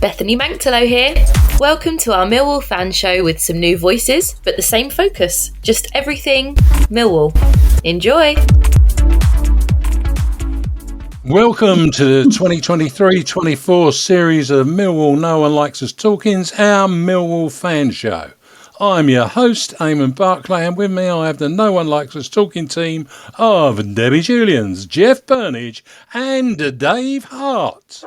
Bethany Manctelo here. Welcome to our Millwall fan show with some new voices, but the same focus. Just everything Millwall. Enjoy! Welcome to the 2023-24 series of Millwall No One Likes Us Talking's, our Millwall fan show. I'm your host, Eamonn Barclay, and with me I have the No One Likes Us Talking team of Debbie Julians, Jeff Burnige and Dave Hart.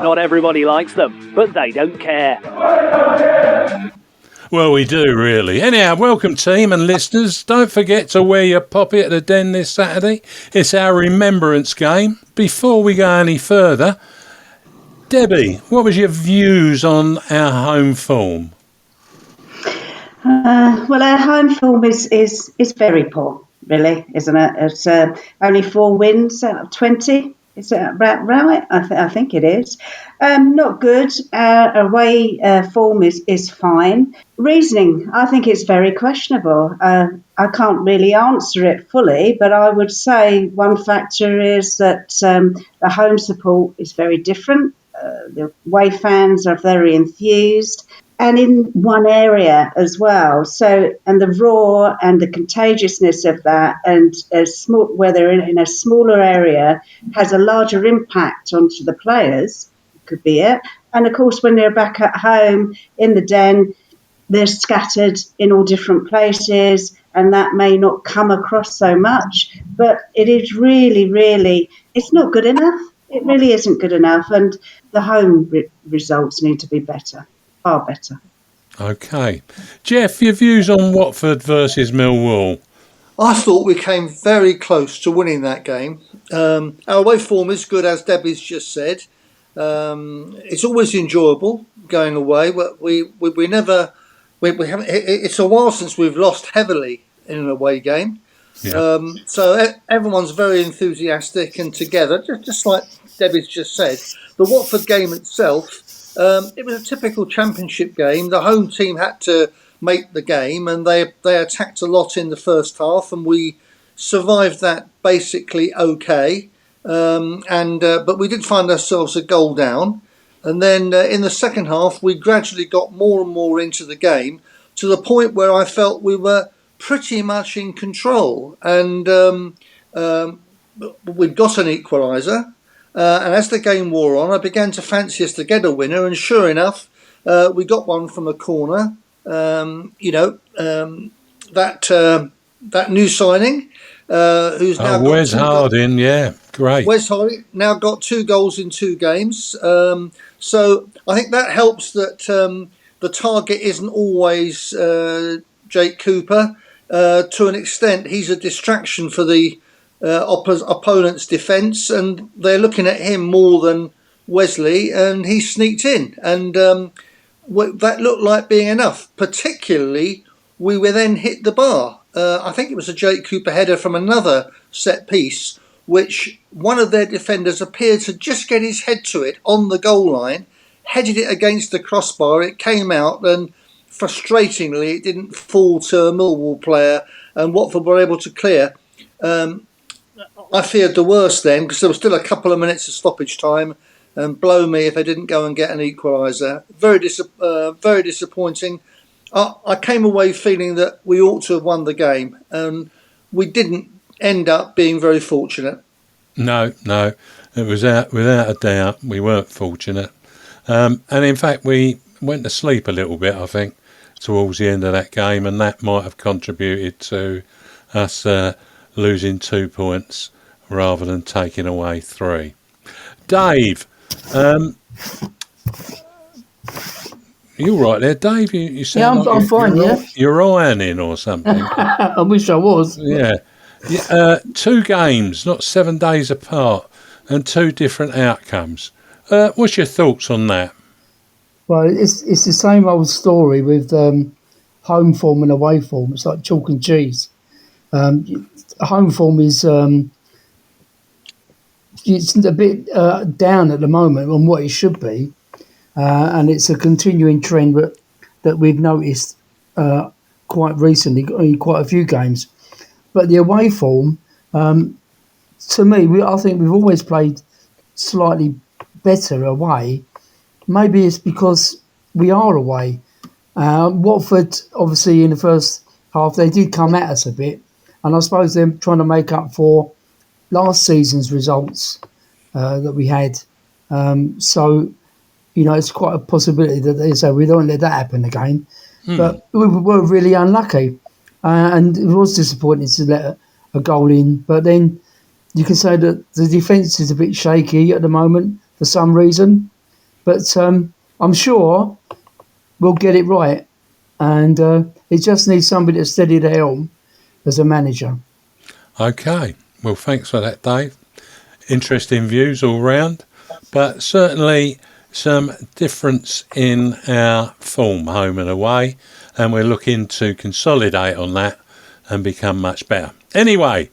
Not everybody likes them, but they don't care. Well, we do, really. Anyhow, welcome, team and listeners. Don't forget to wear your poppy at the Den this Saturday. It's our remembrance game. Before we go any further, Debbie, what was your views on our home form? Well, our home form is very poor, really, isn't it? It's only 4 wins out of 20. Is that right? I think it is. Not good. Away form is fine. Reasoning, I think it's very questionable. I can't really answer it fully, but I would say one factor is that the home support is very different. The away fans are very enthused, and in one area as well. So, and the roar and the contagiousness of that, and where they're in a smaller area, has a larger impact onto the players. Could be it. And of course, when they're back at home in the Den, they're scattered in all different places, and that may not come across so much. But it is really, it's not good enough. It really isn't good enough, and the home results need to be better, far better. Okay. Jeff, your views on Watford versus Millwall? I thought we came very close to winning that game. Our away form is good, as Debbie's just said. It's always enjoyable going away. We haven't. It's a while since we've lost heavily in an away game. Yeah. So everyone's very enthusiastic and together, just like Debbie's just said. The Watford game itself, it was a typical championship game. The home team had to make the game, and they attacked a lot in the first half, and we survived that basically okay. But we did find ourselves a goal down, and then in the second half we gradually got more and more into the game, to the point where I felt we were pretty much in control, and we'd got an equaliser, and as the game wore on, I began to fancy us to get a winner, and sure enough, we got one from a corner. That new signing, who's now Wes Harding, yeah, great. Wes Harding now got 2 goals in 2 games, so I think that helps that the target isn't always Jake Cooper. To an extent, he's a distraction for the opponent's defence, and they're looking at him more than Wesley, and he sneaked in, and that looked like being enough. Particularly, we were then hit the bar. I think it was a Jake Cooper header from another set piece, which one of their defenders appeared to just get his head to it on the goal line, headed it against the crossbar, it came out, and frustratingly, it didn't fall to a Millwall player, and Watford were able to clear. I feared the worst then, because there was still a couple of minutes of stoppage time, and blow me if they didn't go and get an equaliser. Very disappointing. I came away feeling that we ought to have won the game, and we didn't end up being very fortunate. No, it was without a doubt we weren't fortunate, and in fact we went to sleep a little bit, I think, towards the end of that game, and that might have contributed to us losing 2 points rather than taking away 3. Dave, you all right there, Dave? You sound I'm fine, yeah. You're ironing or something. I wish I was. Yeah. 2 games, not 7 days apart, and 2 different outcomes. What's your thoughts on that? Well, it's the same old story with home form and away form. It's like chalk and cheese. Home form is it's a bit down at the moment on what it should be, and it's a continuing trend that we've noticed quite recently in quite a few games. But the away form, to me, I think we've always played slightly better away, maybe it's because we are away. Watford, obviously, in the first half, they did come at us a bit, and I suppose they're trying to make up for last season's results that we had. So, it's quite a possibility that they say we don't let that happen again. But we were really unlucky, and it was disappointing to let a goal in. But then you can say that the defence is a bit shaky at the moment for some reason. But I'm sure we'll get it right. And it just needs somebody to steady the helm as a manager. Okay. Well, thanks for that, Dave. Interesting views all round. But certainly some difference in our form, home and away. And we're looking to consolidate on that and become much better. Anyway,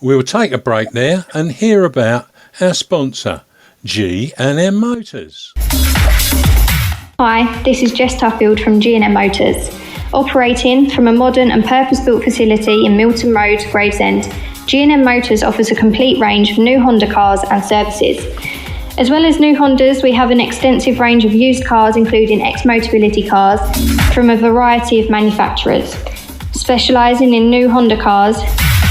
we'll take a break there and hear about our sponsor, G&M Motors. Hi, this is Jess Tuffield from G&M Motors. Operating from a modern and purpose-built facility in Milton Road, Gravesend, G&M Motors offers a complete range of new Honda cars and services. As well as new Hondas, we have an extensive range of used cars, including ex-Motability cars from a variety of manufacturers. Specialising in new Honda cars,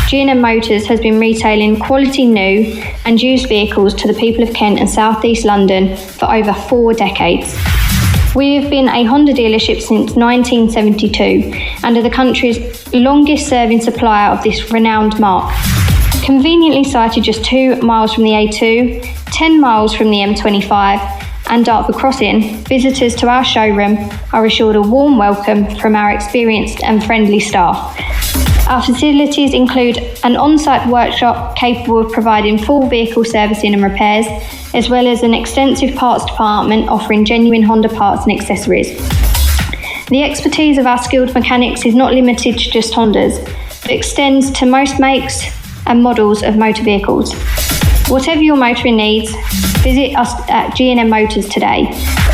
G&M Motors has been retailing quality new and used vehicles to the people of Kent and South East London for over 4 decades. We have been a Honda dealership since 1972 and are the country's longest serving supplier of this renowned marque. Conveniently sited just 2 miles from the A2, 10 miles from the M25 and Dartford Crossing, visitors to our showroom are assured a warm welcome from our experienced and friendly staff. Our facilities include an on-site workshop capable of providing full vehicle servicing and repairs, as well as an extensive parts department offering genuine Honda parts and accessories. The expertise of our skilled mechanics is not limited to just Hondas, but extends to most makes and models of motor vehicles. Whatever your motoring needs, visit us at G&M Motors today.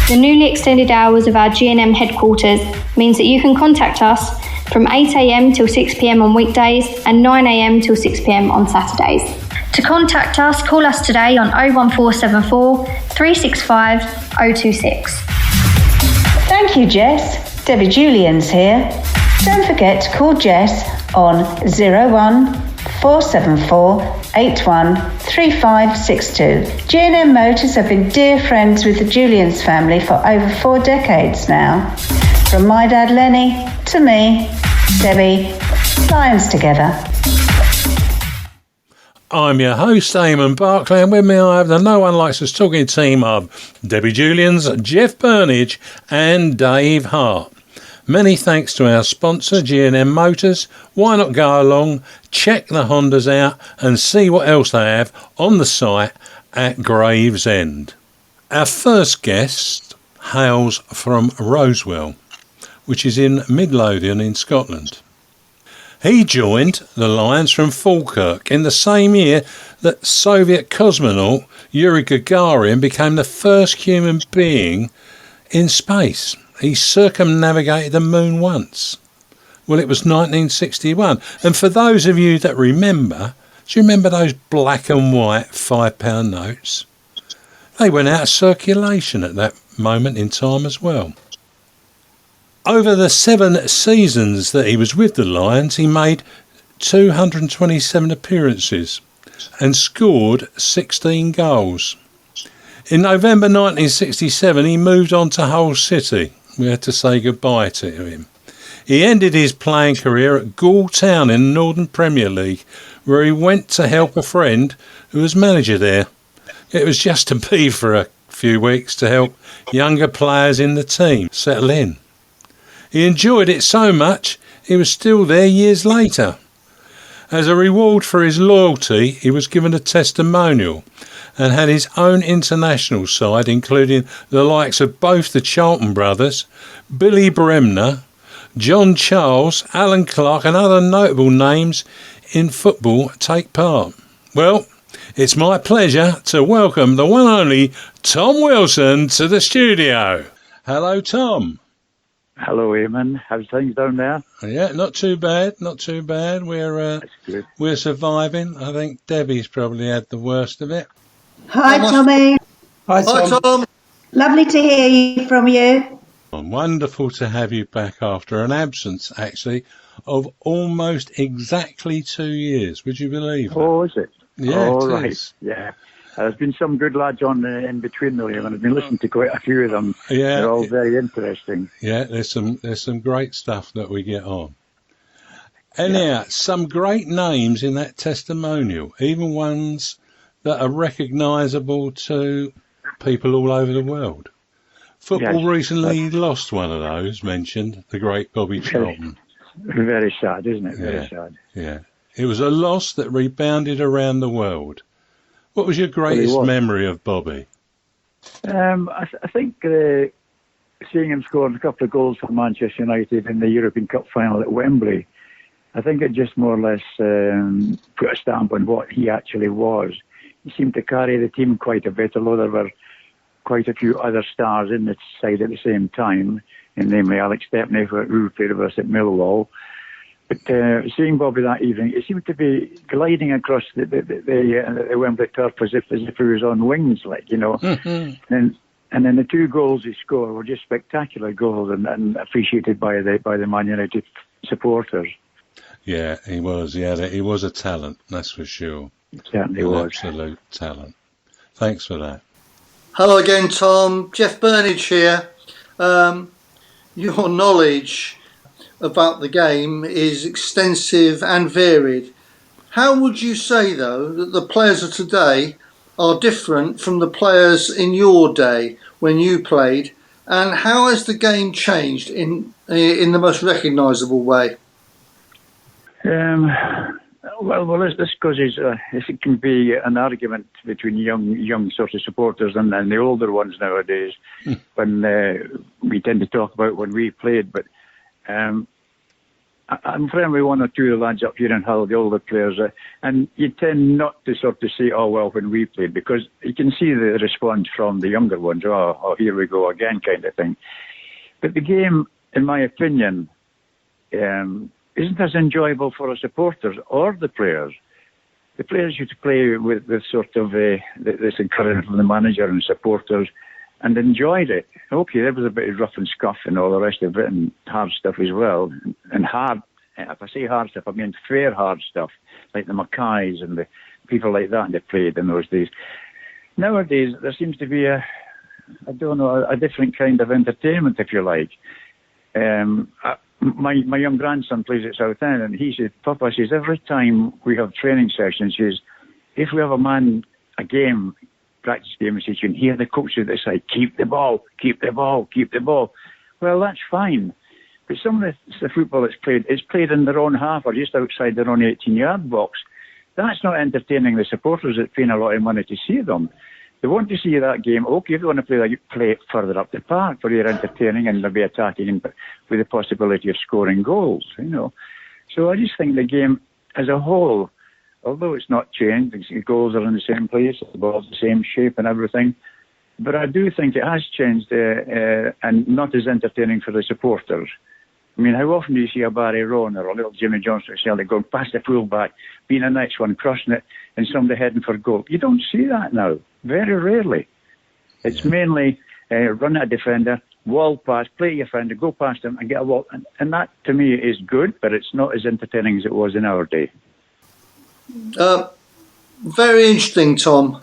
The newly extended hours of our G&M headquarters means that you can contact us from 8 a.m. till 6 p.m. on weekdays and 9 a.m. till 6 p.m. on Saturdays. To contact us, call us today on 01474 365 026. Thank you, Jess. Debbie Julians here. Don't forget to call Jess on 01474 813562. G&M Motors have been dear friends with the Julians family for over 4 decades now. From my dad Lenny to me, Debbie, Lions together. I'm your host, Eamonn Barclay, and with me I have the No One Likes Us Talking team of Debbie Julians, Jeff Burnige and Dave Hart. Many thanks to our sponsor, G&M Motors. Why not go along, check the Hondas out and see what else they have on the site at Gravesend. Our first guest hails from Rosewell, which is in Midlothian in Scotland. He joined the Lions from Falkirk in the same year that Soviet cosmonaut Yuri Gagarin became the first human being in space. He circumnavigated the moon once. Well, it was 1961. And for those of you that remember, do you remember those black and white £5 notes? They went out of circulation at that moment in time as well. Over the 7 seasons that he was with the Lions, he made 227 appearances and scored 16 goals. In November 1967, he moved on to Hull City. We had to say goodbye to him. He ended his playing career at Gall Town in the Northern Premier League, where he went to help a friend who was manager there. It was just to be for a few weeks to help younger players in the team settle in. He enjoyed it so much, he was still there years later. As a reward for his loyalty, he was given a testimonial and had his own international side, including the likes of both the Charlton brothers, Billy Bremner, John Charles, Alan Clark and other notable names in football take part. Well, it's my pleasure to welcome the one and only Tom Wilson to the studio. Hello, Tom. Hello, Eamonn. How's things down there? Yeah, not too bad, not too bad. We're surviving. I think Debbie's probably had the worst of it. Hi, Tommy. Hi, Hi, Tom. Tom. Lovely to hear from you. Wonderful to have you back after an absence, actually, of almost exactly 2 years. Would you believe that? Oh, is it? Yeah, Oh, it right. is. Yeah. There's been some good lads on in between though, and I've been listening to quite a few of them. Yeah, They're all very interesting. yeah. There's some great stuff that we get on. Yeah. Anyhow, some great names in that testimonial, even ones that are recognisable to people all over the world. Football Yes. recently lost one of those mentioned, the great Bobby Charlton. Very sad, isn't it? Very Yeah. sad. Yeah. It was a loss that rebounded around the world. What was your Well, he greatest was. memory of Bobby? I think seeing him score a couple of goals for Manchester United in the European Cup final at Wembley, I think it just more or less put a stamp on what he actually was. He seemed to carry the team quite a bit, although there were quite a few other stars in the side at the same time, and namely Alex Stepney, who played with us at Millwall. But seeing Bobby that evening, he seemed to be gliding across the Wembley turf as if he was on wings, like, you know. And then the 2 goals he scored were just spectacular goals and appreciated by the Man United supporters. Yeah, he was. He was a talent, that's for sure. He certainly An was. absolute talent. Thanks for that. Hello again, Tom. Jeff Burnige here. Your knowledge about the game is extensive and varied. How would you say, though, that the players of today are different from the players in your day when you played, and how has the game changed in the most recognisable way? Well, this causes it can be an argument between young sort of supporters and the older ones nowadays. When we tend to talk about when we played, but I'm friendly with one or two of the lads up here in Hull, the older players, and you tend not to sort of say, "Oh well, when we played," because you can see the response from the younger ones. Oh, here we go again, kind of thing. But the game, in my opinion, isn't as enjoyable for the supporters or the players. The players used to play with sort of this encouragement from the manager and supporters and enjoyed it. Okay, there was a bit of rough and scuff and all the rest of it and hard stuff as well. And hard, if I say hard stuff, I mean fair hard stuff, like the Mackays and the people like that they played in those days. Nowadays, there seems to be a different kind of entertainment, if you like. My young grandson plays at Southampton, and he said, "Papa," says, "every time we have training sessions, says, if we have a game, practice game, says, you can hear the coach at the side, keep the ball, keep the ball, keep the ball." Well, that's fine. But some of the football that's played is played in their own half or just outside their own 18-yard box. That's not entertaining the supporters that paying a lot of money to see them. They want to see that game. Okay, if you want to play it further up the park where you're entertaining and they'll be attacking with the possibility of scoring goals, you know. So I just think the game as a whole, although it's not changed, the goals are in the same place, the ball's the same shape and everything, but I do think it has changed and not as entertaining for the supporters. I mean, how often do you see a Barry Rowan or a little Jimmy Johnson going past the fullback, being the next one, crossing it, and somebody heading for goal? You don't see that now. Very rarely. It's mainly run at a defender, wall pass, play your friend, go past him and get a wall. And that, to me, is good, but it's not as entertaining as it was in our day. Very interesting, Tom.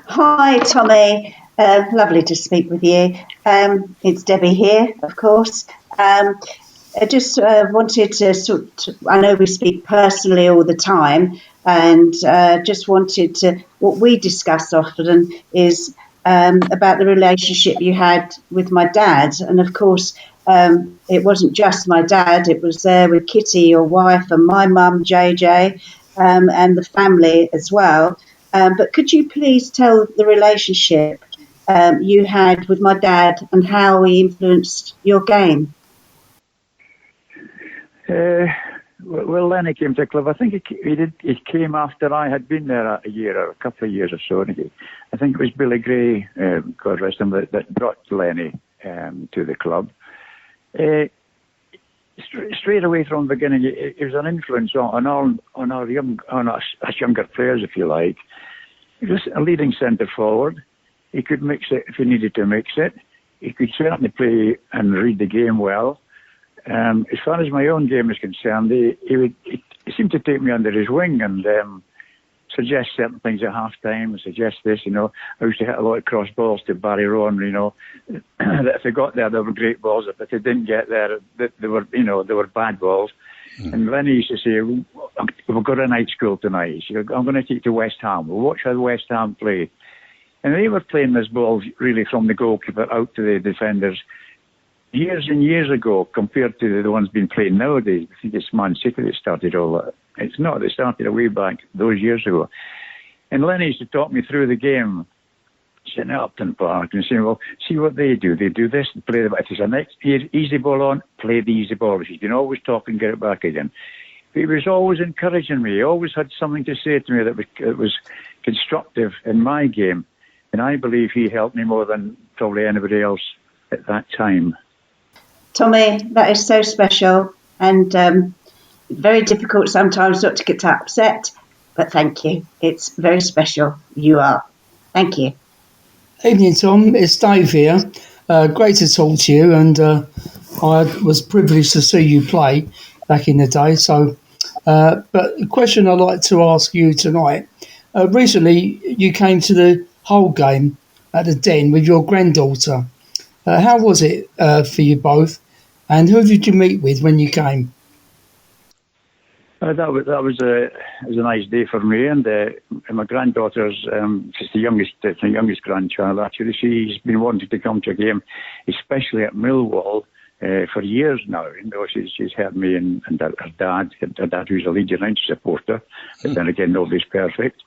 Hi, Tommy. Lovely to speak with you. It's Debbie here, of course. I just wanted to I know we speak personally all the time, and just wanted to, what we discuss often is about the relationship you had with my dad. And of course, it wasn't just my dad, it was there with Kitty, your wife, and my mum, JJ, and the family as well. But could you please tell the relationship you had with my dad and how he influenced your game? Well, Lenny came to the club. I think he came after I had been there a couple of years or so. And I think it was Billy Gray, God rest him, that brought Lenny to the club. Straight away from the beginning, it was an influence on us younger players, if you like. He was a leading centre forward. He could mix it if he needed to mix it. He could certainly play and read the game well. As far as my own game is concerned, he seemed to take me under his wing and suggest certain things at half-time, suggest this, I used to hit a lot of cross balls to Barry Rowan, that if they got there, they were great balls. If they didn't get there, they were bad balls. And then he used to say, we've got a night school tonight. He said, I'm going to take you to West Ham. We'll watch how West Ham play. And they were playing this ball really from the goalkeeper out to the defenders years and years ago compared to the ones being played nowadays. I think it's Man City that started all that. It's not. They started way back those years ago. And Lenny used to talk me through the game, sitting at Upton Park and saying, well, see what they do. They do this, play the if there's a next easy ball on, play the easy ball. You can always talk and get it back again. But he was always encouraging me. He always had something to say to me that was constructive in my game. And I believe he helped me more than probably anybody else at that time. Tommy, that is so special and very difficult sometimes not to get upset. But thank you. It's very special. You are. Thank you. Evening, Tom. It's Dave here. Great to talk to you. And I was privileged to see you play back in the day. So, but the question I'd like to ask you tonight. Recently, you came to the Hull game at the Den with your granddaughter. How was it for you both? And who did you meet with when you came? That was a nice day for me, and my granddaughter's she's the youngest grandchild actually. She's been wanting to come to a game, especially at Millwall, for years now. She's heard me and her dad who's a Leeds United supporter, but then again nobody's perfect.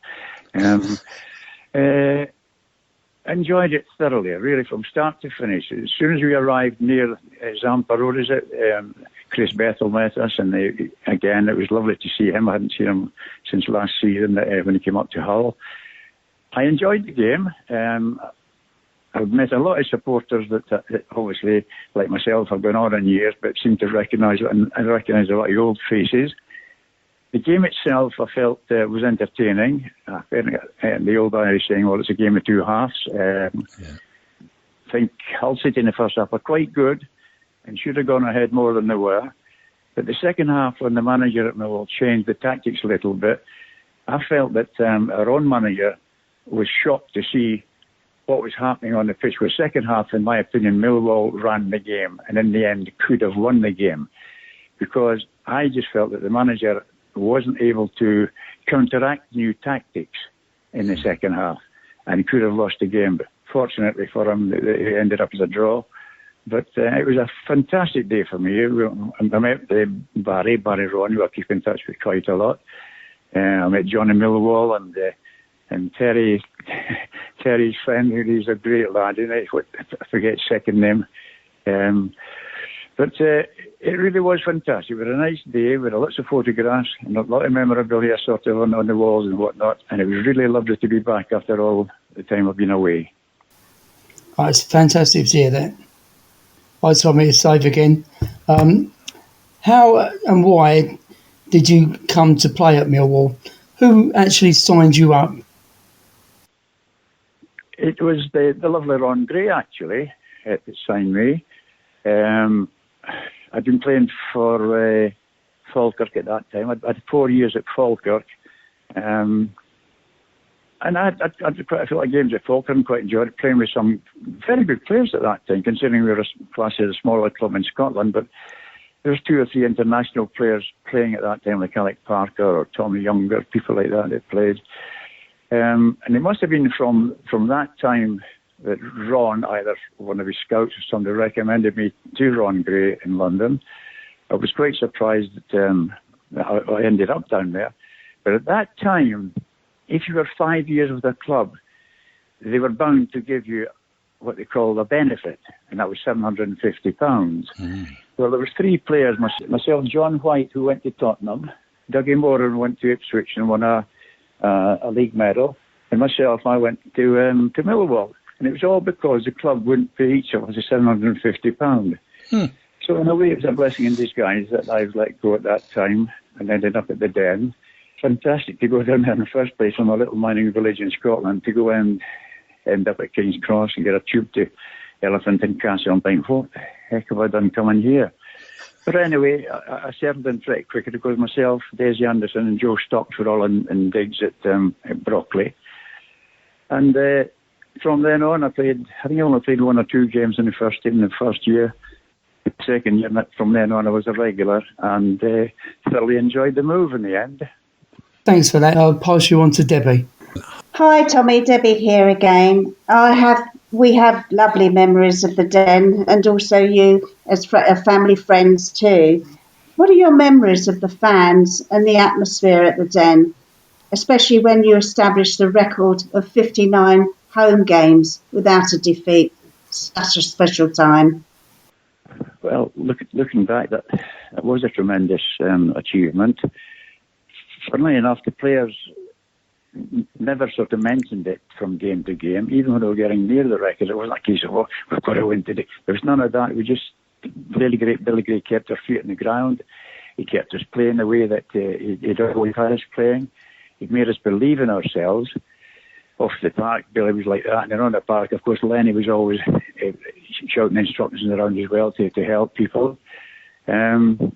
Enjoyed it thoroughly, really, from start to finish. As soon as we arrived near Zampa Road, Chris Bethel met us, and again, it was lovely to see him. I hadn't seen him since last season when he came up to Hull. I enjoyed the game. I've met a lot of supporters that obviously, like myself, have been on in years, but seem to recognise a lot of old faces. The game itself, I felt, was entertaining. The old Irish saying, well, it's a game of two halves. I think Hull City in the first half were quite good and should have gone ahead more than they were. But the second half, when the manager at Millwall changed the tactics a little bit, I felt that our own manager was shocked to see what was happening on the pitch. For the second half, in my opinion, Millwall ran the game and in the end could have won the game, because I just felt that the manager wasn't able to counteract new tactics in the second half and could have lost the game. But fortunately for him, it ended up as a draw. But it was a fantastic day for me. I met Barry Rowan, who I keep in touch with quite a lot. I met Johnny Millwall and Terry's friend, who's a great lad. I forget his second name. But it really was fantastic. It was a nice day with lots of photographs and a lot of memorabilia sort of on the walls and whatnot. And it was really lovely to be back after all the time I've been away. Oh, it's fantastic to hear that. Hi, Tommy, it's Dave again. How and why did you come to play at Millwall? Who actually signed you up? It was the lovely Ron Gray, actually, that signed me. I'd been playing for Falkirk at that time. I had 4 years at Falkirk. And I had quite a few games at Falkirk and quite enjoyed it, playing with some very good players at that time, considering we were classed as a smaller club in Scotland. But there was 2 or 3 international players playing at that time, like Alec Parker or Tommy Younger, people like that played. And it must have been from that time that Ron, either one of his scouts or somebody, recommended me to Ron Gray in London. I was quite surprised that I ended up down there. But at that time, if you were 5 years with a club, they were bound to give you what they call a benefit, and that was £750. Well, there was 3 players, myself, John White, who went to Tottenham, Dougie Moran went to Ipswich and won a league medal, and myself, I went to Millwall. And it was all because the club wouldn't pay each of us £750. So in a way, it was a blessing in disguise that I was let go at that time and ended up at the Den. fantastic to go down there in the first place from a little mining village in Scotland to go and end up at King's Cross and get a tube to Elephant and Castle and think, what the heck have I done coming here? But anyway, I settled in pretty quickly because myself, Daisy Anderson and Joe Stocks were all in digs at Brockley. And from then on, I think I only played 1 or 2 games in the first team in the first year. The second year, from then on, I was a regular and thoroughly enjoyed the move in the end. Thanks for that. I'll pass you on to Debbie. Hi, Tommy. Debbie here again. We have lovely memories of the Den, and also you as family friends too. What are your memories of the fans and the atmosphere at the Den, especially when you established the record of 59 home games without a defeat? Such a special time. Well, looking back, that was a tremendous achievement. Funnily enough, the players never sort of mentioned it from game to game, even when they were getting near the record. It wasn't a case of, oh, we've got to win today. There was none of that. We just, Billy Gray kept our feet on the ground. He kept us playing the way that he'd always had us playing. He made us believe in ourselves. Off the park, Billy was like that. And then on the park, of course, Lenny was always shouting instructions around as well to help people. The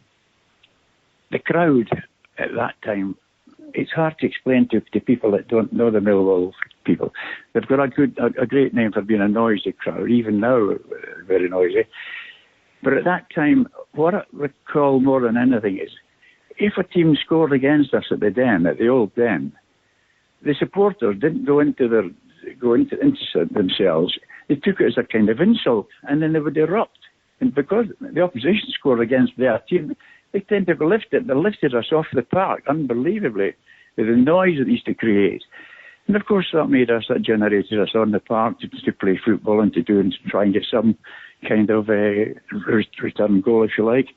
crowd at that time, it's hard to explain to people that don't know the Millwall people. They've got a great name for being a noisy crowd, even now very noisy. But at that time, what I recall more than anything is, if a team scored against us at the Den, at the old Den, the supporters didn't go into themselves. They took it as a kind of insult, and then they would erupt. And because the opposition scored against their team, they tend to lift it. They lifted us off the park unbelievably with the noise it used to create. And of course that generated us on the park to play football and to try and get some kind of a return goal, if you like.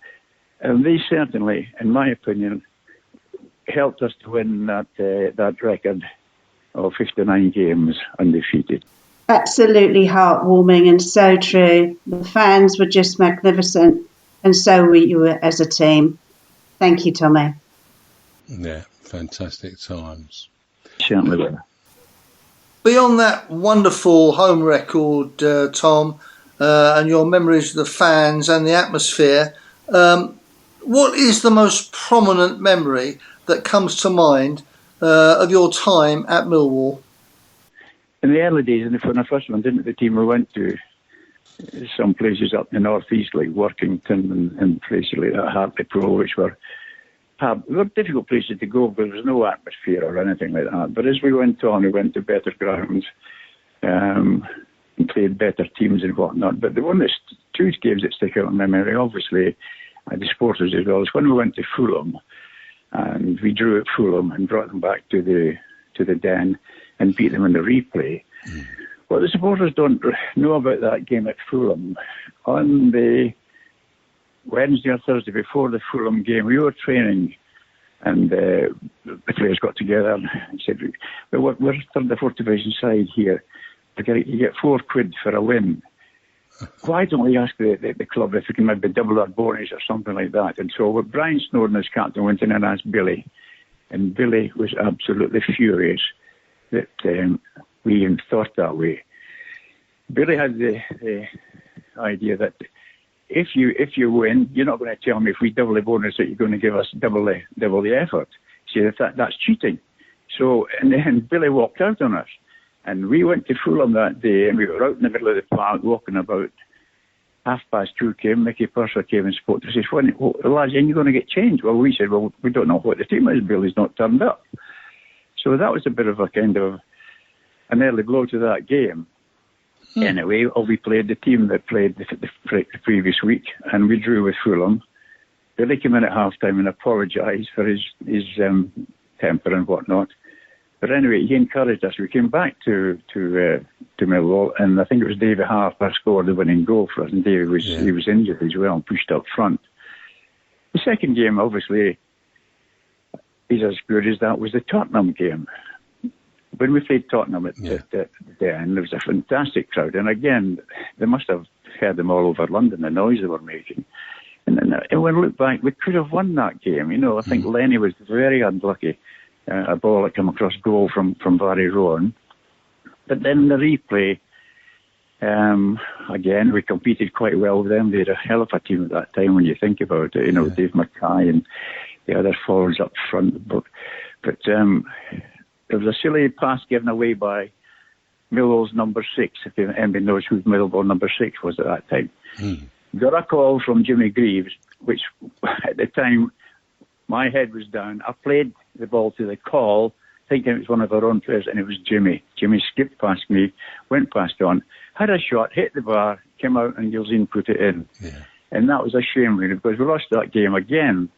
And they certainly, in my opinion, helped us to win that record of 59 games undefeated. Absolutely heartwarming and so true. The fans were just magnificent, and so were you as a team. Thank you, Tommy. Yeah, fantastic times. Certainly were. Beyond that wonderful home record, Tom, and your memories of the fans and the atmosphere, what is the most prominent memory that comes to mind of your time at Millwall? In the early days, when I first went into the team, we went to some places up in the northeast, like Workington and places like that, Hartlepool, which were difficult places to go because there was no atmosphere or anything like that. But as we went on, we went to better grounds and played better teams and whatnot. But the one that's 2 games that stick out in my memory, obviously, the supporters as well, is when we went to Fulham. And we drew at Fulham and brought them back to the Den and beat them in the replay. What the supporters don't know about that game at Fulham, on the Wednesday or Thursday before the Fulham game, we were training, and the players got together and said, well, we're third or fourth division side here. You get £4 for a win. Why don't we ask the club if we can maybe double our bonus or something like that? And so with Brian Snowden as captain went in and asked Billy, and Billy was absolutely furious that we even thought that way. Billy had the idea that if you win, you're not going to tell me if we double the bonus that you're going to give us double the effort. See, that's cheating. So, and then Billy walked out on us. And we went to Fulham that day, and we were out in the middle of the park walking about. 2:30 came, Mickey Purser came and spoke to us. He said, well, lads, ain't you going to get changed? Well, we said, well, we don't know what the team is. Billy's not turned up. So that was a bit of a kind of an early blow to that game. Anyway, we played the team that played the previous week, and we drew with Fulham. Billy came in at half-time and apologised for his temper and whatnot. But anyway, he encouraged us. We came back to Millwall, and I think it was David Harper scored the winning goal for us, and David was injured as well and pushed up front. The second game, obviously, is as good as that was the Tottenham game. When we played Tottenham at the Den, there was a fantastic crowd, and again, they must have heard them all over London, the noise they were making. And when I look back, we could have won that game. You know, I think Lenny was very unlucky a ball that came across goal from Barry Rowan. But then the replay, again, we competed quite well with them. They had a hell of a team at that time when you think about it. Dave Mackay and the other forwards up front. But there was a silly pass given away by Millwall's number 6, if anybody knows who Millwall number 6 was at that time. Got a call from Jimmy Greaves, which at the time my head was down. I played the ball to the call, thinking it was one of our own players, and it was Jimmy. Jimmy skipped past me, went past on, had a shot, hit the bar, came out, and Gilzine put it in. Yeah. And that was a shame, really, because we lost that game again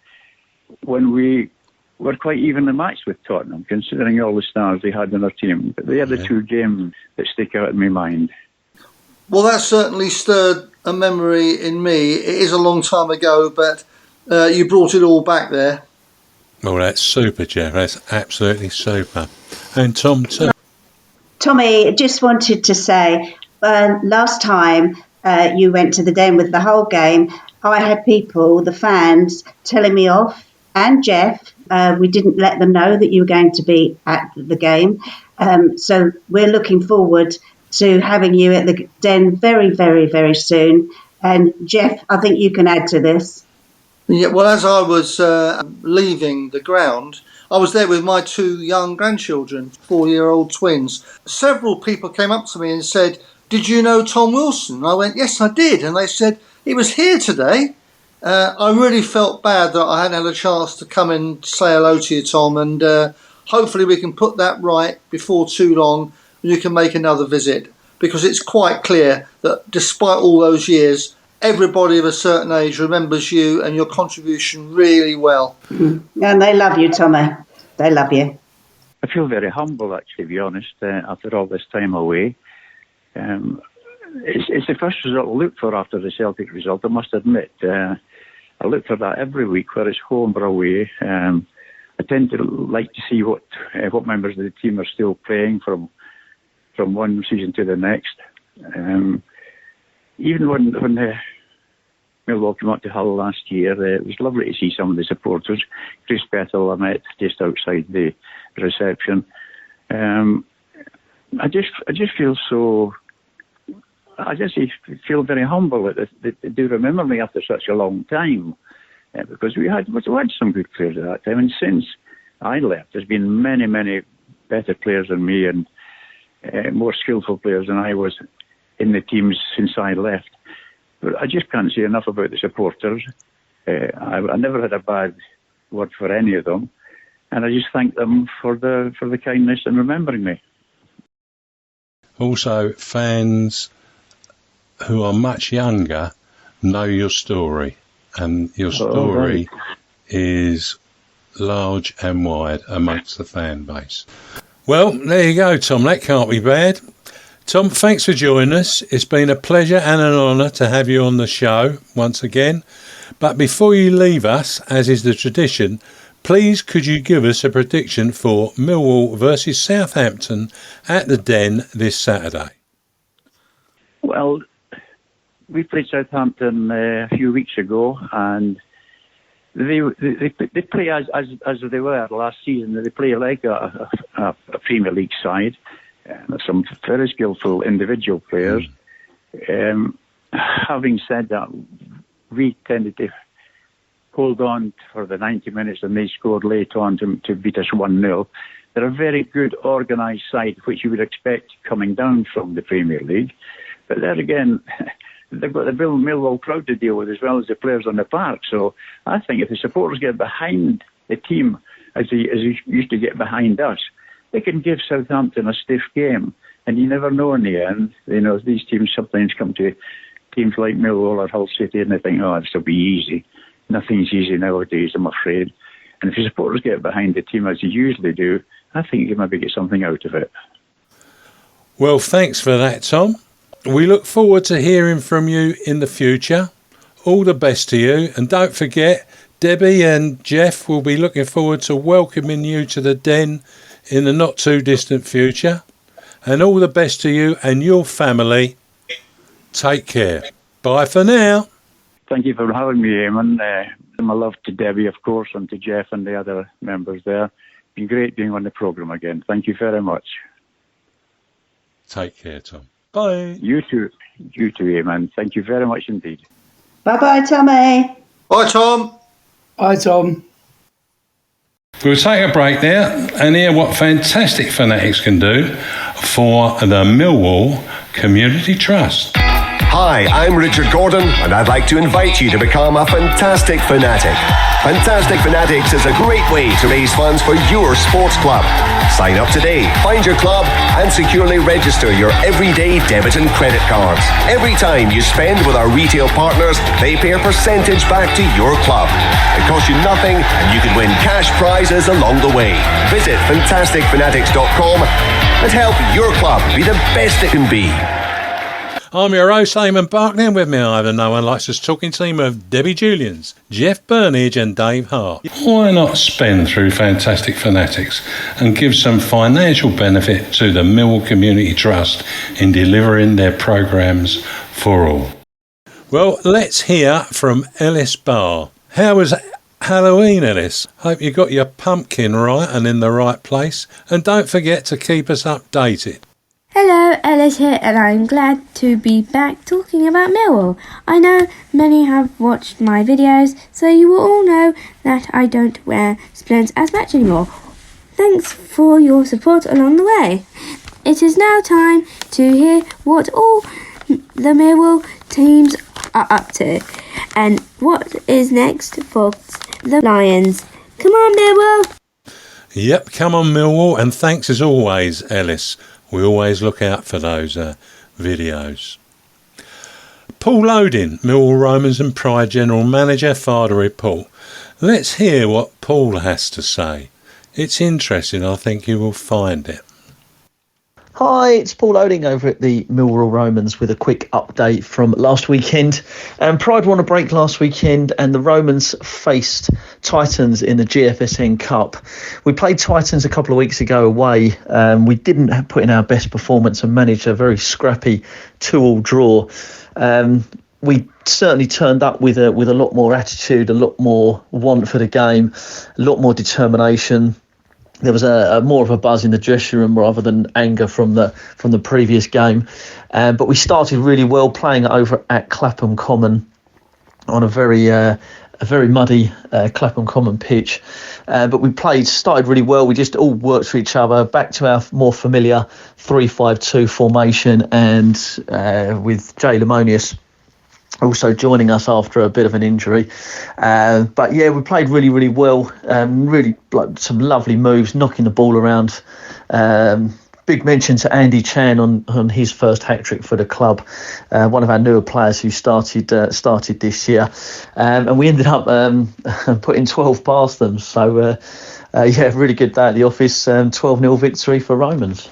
when we were quite evenly matched with Tottenham, considering all the stars they had in their team. But they are the two games that stick out in my mind. Well, that certainly stirred a memory in me. It is a long time ago, but you brought it all back there. Well, that's super, Jeff. That's absolutely super. And Tom, too. Tommy, just wanted to say, last time you went to the Den with the whole game, I had people, the fans, telling me off, and Jeff. We didn't let them know that you were going to be at the game. So we're looking forward to having you at the Den very, very, very soon. And Jeff, I think you can add to this. Yeah, well, as I was leaving the ground, I was there with my 2 young grandchildren, 4-year-old twins. Several people came up to me and said, "Did you know Tom Wilson?" I went, "Yes, I did." And they said, "He was here today." I really felt bad that I hadn't had a chance to come and say hello to you, Tom, and hopefully we can put that right before too long and you can make another visit, because it's quite clear that despite all those years, everybody of a certain age remembers you and your contribution really well. And they love you, Tommy. They love you. I feel very humble, actually, to be honest, after all this time away. It's the first result I look for after the Celtic result, I must admit. I look for that every week, whether it's home or away. I tend to like to see what members of the team are still playing from one season to the next. Even when Millwall came up to Hull last year, it was lovely to see some of the supporters. Chris Pettle I met just outside the reception. I just feel so. I just feel very humble that they do remember me after such a long time, because we had some good players at that time, and since I left, there's been many, many better players than me and more skillful players than I was in the teams since I left. But I just can't say enough about the supporters. I never had a bad word for any of them, and I just thank them for the kindness in remembering me. Also, fans who are much younger know your story, and your story is large and wide amongst the fan base. Well, there you go, Tom. That can't be bad. Tom, thanks for joining us. It's been a pleasure and an honour to have you on the show once again. But before you leave us, as is the tradition, please could you give us a prediction for Millwall versus Southampton at the Den this Saturday? Well, we played Southampton a few weeks ago, and they play as they were last season. They play like a Premier League side. Some very skillful individual players. Having said that, we tended to hold on for the 90 minutes, and they scored late on to beat us 1-0. They're a very good organised side, which you would expect coming down from the Premier League. But there again, they've got the Millwall crowd to deal with as well as the players on the park. So I think if the supporters get behind the team as they used to get behind us, they can give Southampton a stiff game. And you never know in the end. You know, these teams sometimes come to teams like Millwall or Hull City and they think, oh, this will be easy. Nothing's easy nowadays, I'm afraid. And if the supporters get behind the team as they usually do, I think you can maybe get something out of it. Well, thanks for that, Tom. We look forward to hearing from you in the future. All the best to you. And don't forget, Debbie and Jeff will be looking forward to welcoming you to the Den in the not too distant future. And all the best to you and your family. Take care. Bye for now. Thank you for having me, Eamonn. My love to Debbie, of course, and to Jeff and the other members there. been great being on the programme again. Thank you very much. Take care, Tom. Bye. You too, Eamonn. Thank you very much indeed. Bye-bye, Tommy. Bye, Tom. Hi, Tom. We'll take a break there and hear what fantastic fanatics can do for the Millwall Community Trust. Hi, I'm Richard Gordon, and I'd like to invite you to become a Fantastic Fanatic. Fantastic Fanatics is a great way to raise funds for your sports club. Sign up today, find your club, and securely register your everyday debit and credit cards. Every time you spend with our retail partners, they pay a percentage back to your club. It costs you nothing, and you can win cash prizes along the way. Visit fantasticfanatics.com and help your club be the best it can be. I'm your host, Eamonn Barclay, and with me I have the No One Likes Us talking team of Debbie Julians, Jeff Burnige and Dave Hart. Why not spend through Fantastic Fanatics and give some financial benefit to the Millwall Community Trust in delivering their programmes for all? Well, let's hear from Ellis Barr. How was Halloween, Ellis? Hope you got your pumpkin right and in the right place, and don't forget to keep us updated. Hello, Ellis here, and I'm glad to be back talking about Millwall. I know many have watched my videos, so you will all know that I don't wear splints as much anymore. Thanks for your support along the way. It is now time to hear what all the Millwall teams are up to, and what is next for the Lions. Come on, Millwall! Yep, come on Millwall, and thanks as always, Ellis. We always look out for those videos. Paul Loding, Millwall Romans and Pride General Manager, filed a report. Let's hear what Paul has to say. It's interesting, I think you will find it. Hi, it's Paul Loding over at the Millwall Romans with a quick update from last weekend. Pride won a break last weekend and the Romans faced Titans in the GFSN Cup. We played Titans a couple of weeks ago away. We didn't put in our best performance and managed a very scrappy 2-2 draw. We certainly turned up with a lot more attitude, a lot more want for the game, a lot more determination. There was a more of a buzz in the dressing room rather than anger from the previous game, but we started really well, playing over at Clapham Common on a very muddy Clapham Common pitch. But we started really well. We just all worked for each other, back to our more familiar 3-5-2 formation, and with Jay Lemonius also joining us after a bit of an injury. But yeah, we played really, really well. Really some lovely moves, knocking the ball around. Big mention to Andy Chan on his first hat-trick for the club. One of our newer players who started this year. And we ended up putting 12 past them. So yeah, really good day at the office. 12-0 victory for Romans.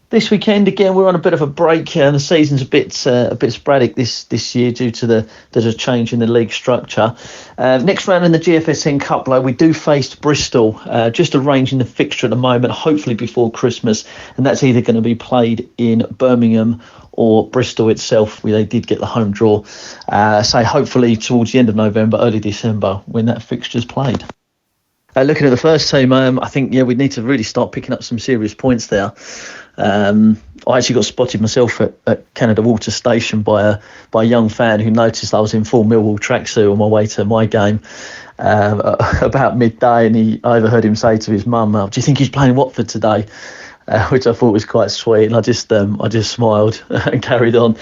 This weekend, again, we're on a bit of a break, and the season's a bit sporadic this year due to the change in the league structure. Next round in the GFSN Cup, though, we do face Bristol, just arranging the fixture at the moment, hopefully before Christmas, and that's either going to be played in Birmingham or Bristol itself. They did get the home draw, so hopefully towards the end of November, early December, when that fixture's played. Looking at the first team, I think we need to really start picking up some serious points there. I actually got spotted myself at Canada Water Station by a young fan who noticed I was in full Millwall tracksuit on my way to my game about midday, and I overheard him say to his mum, "Do you think he's playing Watford today?" Which I thought was quite sweet, and I just smiled and carried on.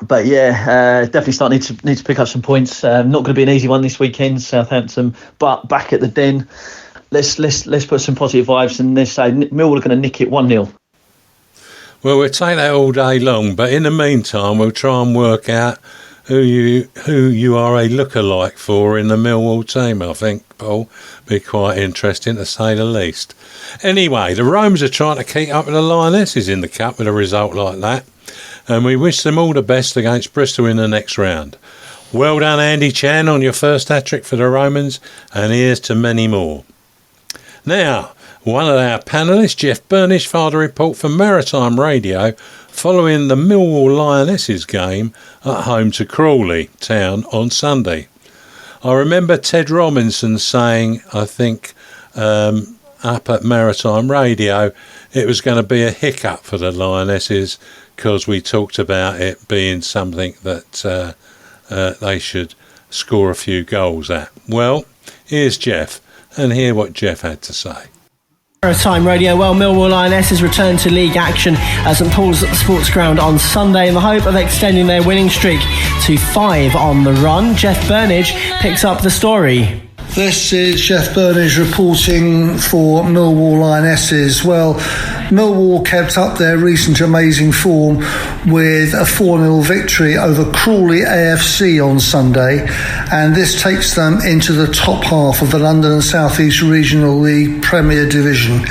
But yeah, definitely need to pick up some points. Not going to be an easy one this weekend, Southampton, but back at the Den. Let's put some positive vibes, and let's say Millwall are going to nick it 1-0. Well, we'll take that all day long, but in the meantime, we'll try and work out who you are a lookalike for in the Millwall team. I think, Paul, be quite interesting to say the least. Anyway, the Romans are trying to keep up with the Lionesses in the Cup with a result like that, and we wish them all the best against Bristol in the next round. Well done, Andy Chan, on your first hat-trick for the Romans, and here's to many more. Now, one of our panellists, Jeff Burnige, filed a report for Maritime Radio following the Millwall Lionesses game at home to Crawley Town on Sunday. I remember Ted Robinson saying, I think, up at Maritime Radio, it was going to be a hiccup for the Lionesses because we talked about it being something that they should score a few goals at. Well, here's Jeff, and hear what Jeff had to say. Maritime Radio. Well, Millwall Lionesses return to league action at St Paul's Sports Ground on Sunday in the hope of extending their winning streak to 5 on the run. Jeff Burnige picks up the story. This is Jeff Burnige reporting for Millwall Lionesses. Well, Millwall kept up their recent amazing form with a 4-0 victory over Crawley AFC on Sunday, and this takes them into the top half of the London and South East Regional League Premier Division.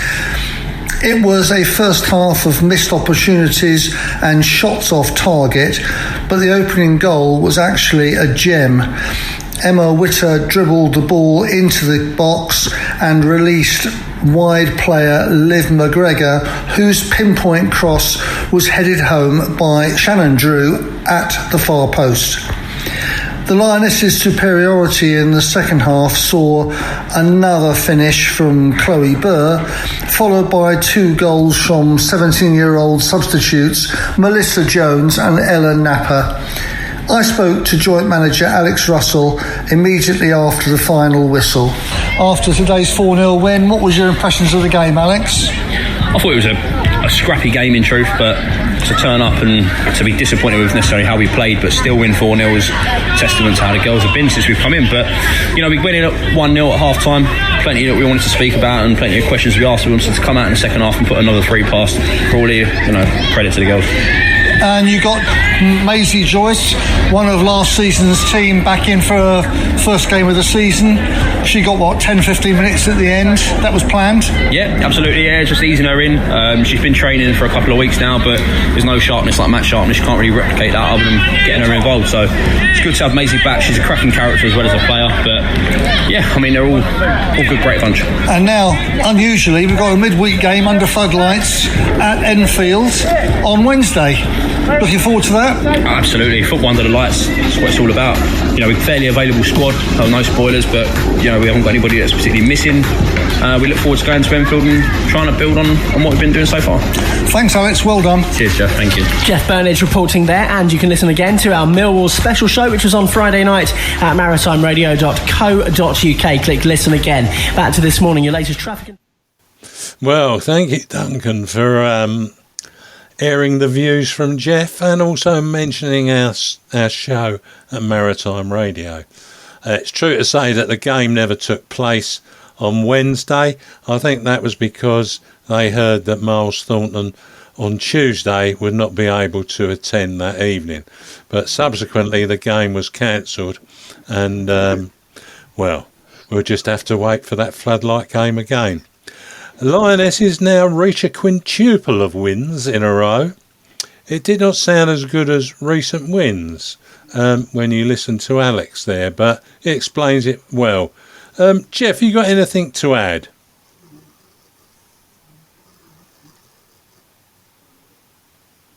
It was a first half of missed opportunities and shots off target, but the opening goal was actually a gem. Emma Witter dribbled the ball into the box and released wide player Liv McGregor, whose pinpoint cross was headed home by Shannon Drew at the far post. The Lionesses' superiority in the second half saw another finish from Chloe Burr, followed by 2 goals from 17-year-old substitutes Melissa Jones and Ellen Napper. I spoke to joint manager Alex Russell immediately after the final whistle. After today's 4-0 win, what was your impressions of the game, Alex? I thought it was a scrappy game in truth, but to turn up and to be disappointed with necessarily how we played but still win 4-0 was testament to how the girls have been since we've come in. But, you know, we went in at 1-0 at half time, plenty that we wanted to speak about and plenty of questions we asked. We wanted to come out in the second half and put another 3 past Crawley. You know, credit to the girls. And you got Maisie Joyce, one of last season's team, back in for her first game of the season. She got, 10-15 minutes at the end? That was planned? Yeah, absolutely, yeah, just easing her in. She's been training for a couple of weeks now, but there's no sharpness like match sharpness. You can't really replicate that other than getting her involved. So it's good to have Maisie back. She's a cracking character as well as a player. But yeah, I mean, they're all good, great bunch. And now, unusually, we've got a midweek game under floodlights at Enfield on Wednesday. Looking forward to that? Absolutely. Football under the lights. That's what it's all about. You know, we're a fairly available squad. No spoilers, but you know, we haven't got anybody that's particularly missing. We look forward to going to Enfield and trying to build on what we've been doing so far. Thanks, Alex. Well done. Cheers, Jeff. Thank you. Jeff Burnige reporting there, and you can listen again to our Millwall special show, which was on Friday night at maritimeradio.co.uk. Click listen again. Back to this morning, your latest traffic. Well, thank you, Duncan, for airing the views from Jeff and also mentioning our show at Maritime Radio. It's true to say that the game never took place on Wednesday. I think that was because they heard that Miles Thornton on Tuesday would not be able to attend that evening. But subsequently the game was cancelled and, well, we'll just have to wait for that floodlight game again. Lionesses now reach a quintuple of wins in a row. It did not sound as good as recent wins when you listen to Alex there, but it explains it well. Jeff, you got anything to add?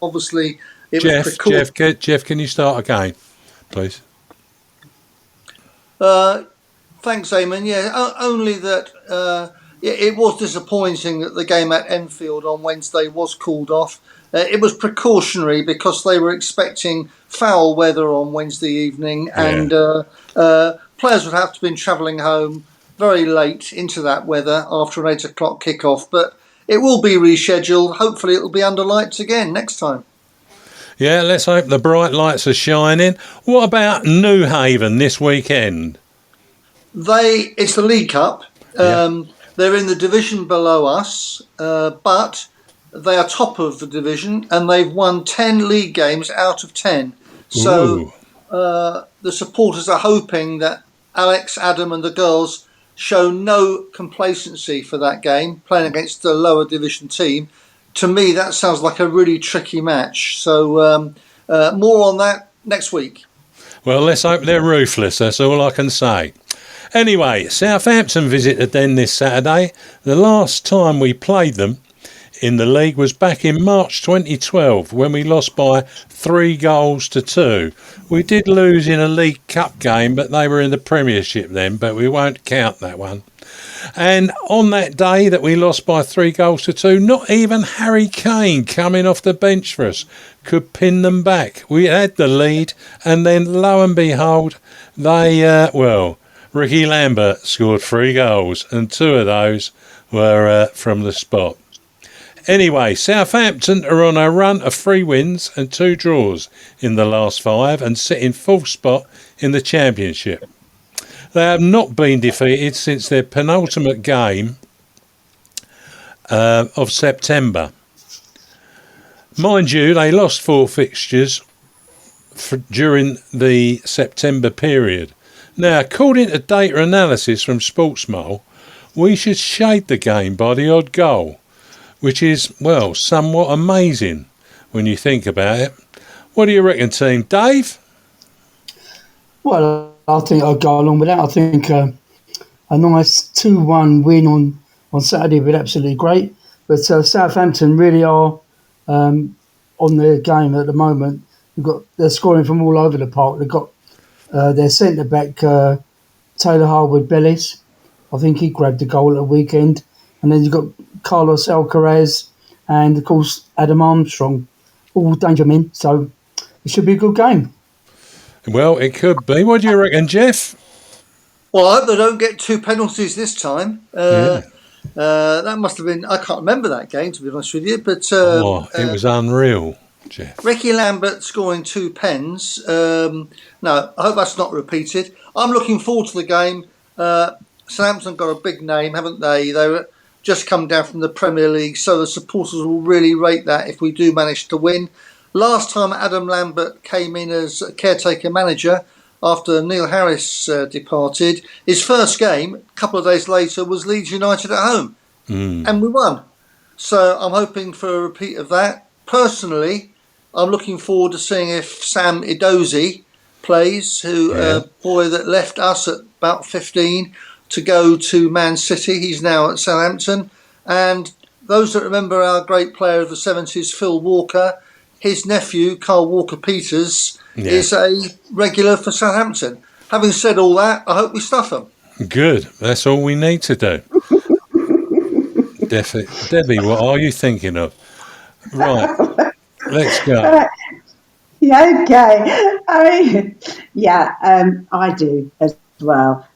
Obviously, Jeff, can you start again, please? Thanks, Eamonn. Yeah, only that it was disappointing that the game at Enfield on Wednesday was called off. It was precautionary because they were expecting foul weather on Wednesday evening, and players would have to have been travelling home very late into that weather after an 8 o'clock kickoff. But it will be rescheduled. Hopefully it will be under lights again next time. Yeah, let's hope the bright lights are shining. What about New Haven this weekend? It's the League Cup. They're in the division below us, but they are top of the division and they've won 10 league games out of 10. So the supporters are hoping that Alex, Adam and the girls show no complacency for that game, playing against the lower division team. To me, that sounds like a really tricky match. So more on that next week. Well, let's hope they're ruthless. That's all I can say. Anyway, Southampton visit the Den this Saturday. The last time we played them, in the league was back in March 2012 when we lost by 3-2. We did lose in a League Cup game, but they were in the Premiership then, but we won't count that one. And on that day that we lost by 3-2, not even Harry Kane coming off the bench for us could pin them back. We had the lead, and then lo and behold, Ricky Lambert scored 3 goals, and 2 of those were from the spot. Anyway, Southampton are on a run of 3 wins and 2 draws in the last 5 and sit in 4th spot in the Championship. They have not been defeated since their penultimate game of September. Mind you, they lost 4 fixtures during the September period. Now, according to data analysis from Sportsmole, we should shade the game by the odd goal, which is, well, somewhat amazing when you think about it. What do you reckon, team? Dave? Well, I think I'll go along with that. I think a nice 2-1 win on Saturday would be absolutely great. But Southampton really are on their game at the moment. They're scoring from all over the park. They've got their centre-back, Taylor Harwood-Bellis. I think he grabbed the goal at the weekend. And then you've got Carlos Alcaraz and, of course, Adam Armstrong. All danger men. So it should be a good game. Well, it could be. What do you reckon, Jeff? Well, I hope they don't get 2 penalties this time. That must have been... I can't remember that game, to be honest with you. But it was unreal, Jeff. Ricky Lambert scoring 2 pens. No, I hope that's not repeated. I'm looking forward to the game. Southampton got a big name, haven't they? They were just come down from the Premier League, so the supporters will really rate that if we do manage to win. Last time Adam Lambert came in as caretaker manager after Neil Harris departed, his first game, a couple of days later, was Leeds United at home. And we won. So I'm hoping for a repeat of that. Personally, I'm looking forward to seeing if Sam Edozie plays, a boy that left us at about 15 to go to Man City. He's now at Southampton. And those that remember our great player of the 70s, Phil Walker, his nephew, Carl Walker-Peters, is a regular for Southampton. Having said all that, I hope we stuff them. Good. That's all we need to do. Debbie, what are you thinking of? Right. Let's go. Yeah, okay. I do as well.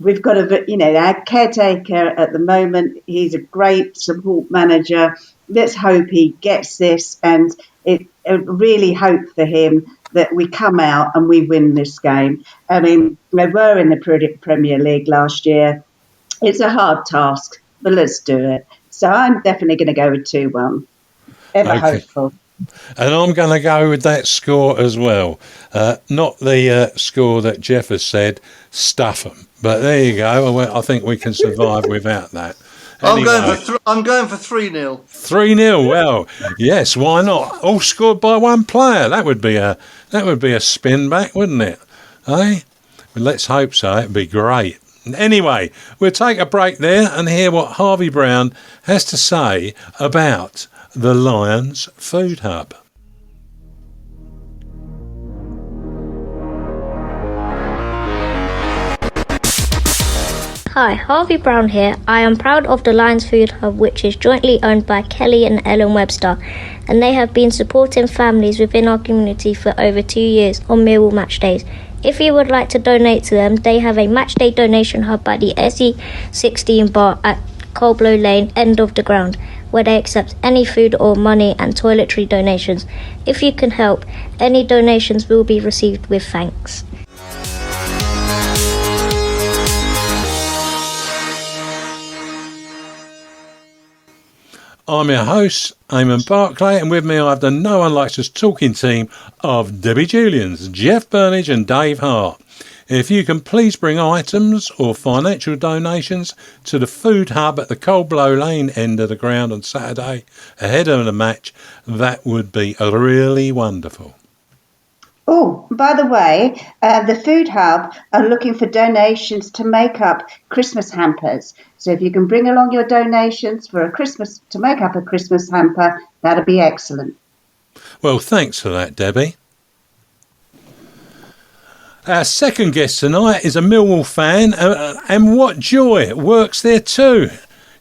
We've got our caretaker at the moment. He's a great support manager. Let's hope he gets this, and I really hope for him that we come out and we win this game. I mean, we were in the Premier League last year. It's a hard task, but let's do it. So I'm definitely going to go with 2-1. Hopeful. And I'm going to go with that score as well. Not the score that Jeff has said, stuff them. But there you go. I think we can survive without that. Anyway, I'm going for 3-0. 3-0. Well, yes. Why not? All scored by one player. That would be a spin back, wouldn't it? Eh? Well, let's hope so. It'd be great. Anyway, we'll take a break there and hear what Harvey Brown has to say about the Lions Food Hub. Hi, Harvey Brown here. I am proud of the Lions Food Hub, which is jointly owned by Kelly and Ellen Webster, and they have been supporting families within our community for over 2 years on Millwall match days. If you would like to donate to them, they have a match day donation hub by the SE16 bar at Coldblow Lane, end of the ground, where they accept any food or money and toiletry donations. If you can help, any donations will be received with thanks. I'm your host, Eamonn Barclay, and with me I have the No One Likes Us talking team of Debbie Julians, Jeff Burnige and Dave Hart. If you can please bring items or financial donations to the food hub at the Coldblow Lane end of the ground on Saturday ahead of the match, that would be really wonderful. Oh, by the way, the Food Hub are looking for donations to make up Christmas hampers. So if you can bring along your donations to make up a Christmas hamper, that'd be excellent. Well, thanks for that, Debbie. Our second guest tonight is a Millwall fan, and what joy, works there too.